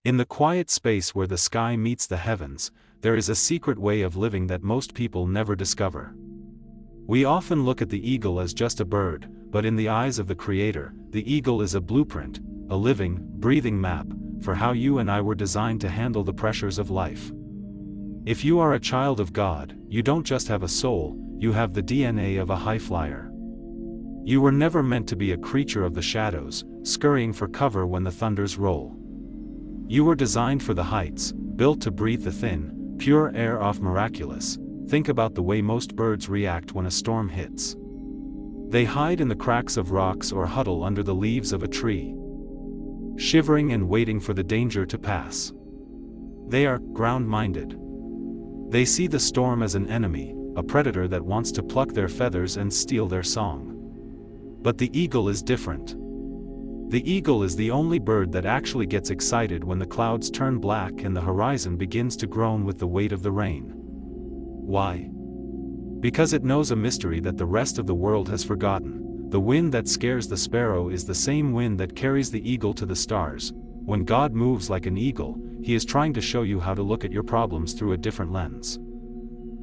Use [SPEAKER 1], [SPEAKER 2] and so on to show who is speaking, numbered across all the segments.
[SPEAKER 1] In the quiet space where the sky meets the heavens, there is a secret way of living that most people never discover. We often look at the eagle as just a bird, but in the eyes of the Creator, the eagle is a blueprint, a living, breathing map, for how you and I were designed to handle the pressures of life. If you are a child of God, you don't just have a soul, you have the DNA of a high flyer. You were never meant to be a creature of the shadows, scurrying for cover when the thunders roll. You were designed for the heights, built to breathe the thin, pure air of miraculous. Think about the way most birds react when a storm hits. They hide in the cracks of rocks or huddle under the leaves of a tree, shivering and waiting for the danger to pass. They are ground-minded. They see the storm as an enemy, a predator that wants to pluck their feathers and steal their song. But the eagle is different. The eagle is the only bird that actually gets excited when the clouds turn black and the horizon begins to groan with the weight of the rain. Why? Because it knows a mystery that the rest of the world has forgotten. The wind that scares the sparrow is the same wind that carries the eagle to the stars. When God moves like an eagle, He is trying to show you how to look at your problems through a different lens.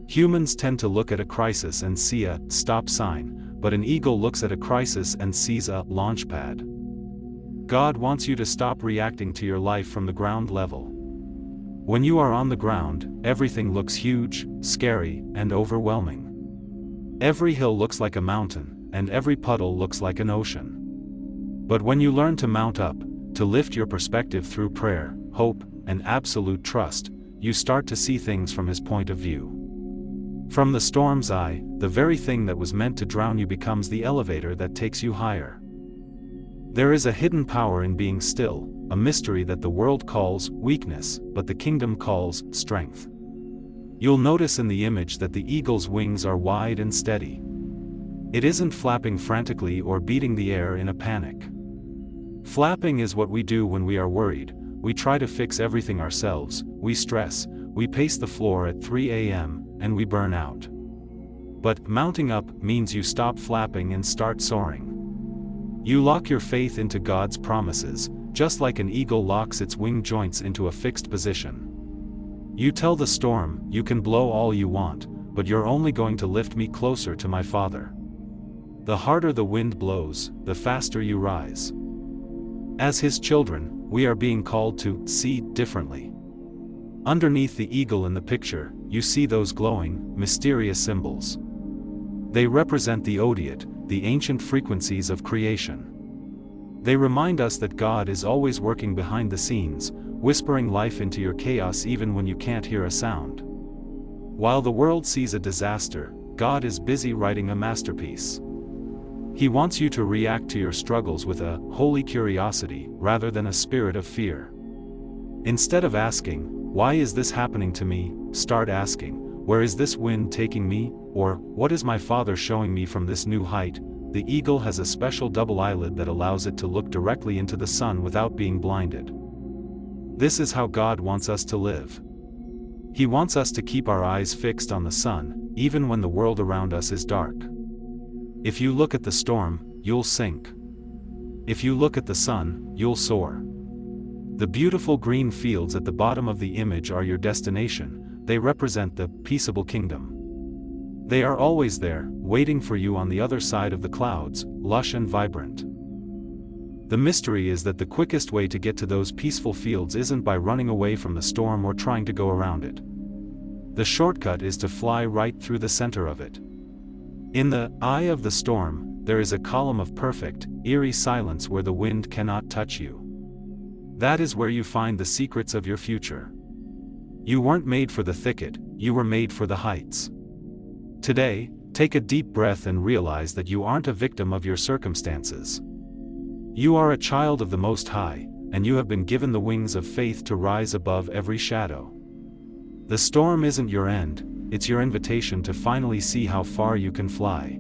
[SPEAKER 1] Humans tend to look at a crisis and see a stop sign, but an eagle looks at a crisis and sees a launch pad. God wants you to stop reacting to your life from the ground level. When you are on the ground, everything looks huge, scary, and overwhelming. Every hill looks like a mountain, and every puddle looks like an ocean. But when you learn to mount up, to lift your perspective through prayer, hope, and absolute trust, you start to see things from His point of view. From the storm's eye, the very thing that was meant to drown you becomes the elevator that takes you higher. There is a hidden power in being still, a mystery that the world calls weakness, but the kingdom calls strength. You'll notice in the image that the eagle's wings are wide and steady. It isn't flapping frantically or beating the air in a panic. Flapping is what we do when we are worried. We try to fix everything ourselves, we stress, we pace the floor at 3 a.m., and we burn out. But mounting up means you stop flapping and start soaring. You lock your faith into God's promises, just like an eagle locks its wing joints into a fixed position. You tell the storm, you can blow all you want, but you're only going to lift me closer to my Father. The harder the wind blows, the faster you rise. As His children, we are being called to see differently. Underneath the eagle in the picture, you see those glowing, mysterious symbols. They represent the Odiot, the ancient frequencies of creation. They remind us that God is always working behind the scenes, whispering life into your chaos even when you can't hear a sound. While the world sees a disaster, God is busy writing a masterpiece. He wants you to react to your struggles with a holy curiosity rather than a spirit of fear. Instead of asking, "Why is this happening to me?" start asking, "Where is this wind taking me?" or "What is my Father showing me from this new height?" The eagle has a special double eyelid that allows it to look directly into the sun without being blinded. This is how God wants us to live. He wants us to keep our eyes fixed on the sun, even when the world around us is dark. If you look at the storm, you'll sink. If you look at the sun, you'll soar. The beautiful green fields at the bottom of the image are your destination. They represent the peaceable kingdom. They are always there, waiting for you on the other side of the clouds, lush and vibrant. The mystery is that the quickest way to get to those peaceful fields isn't by running away from the storm or trying to go around it. The shortcut is to fly right through the center of it. In the eye of the storm, there is a column of perfect, eerie silence where the wind cannot touch you. That is where you find the secrets of your future. You weren't made for the thicket, you were made for the heights. Today, take a deep breath and realize that you aren't a victim of your circumstances. You are a child of the Most High, and you have been given the wings of faith to rise above every shadow. The storm isn't your end, it's your invitation to finally see how far you can fly.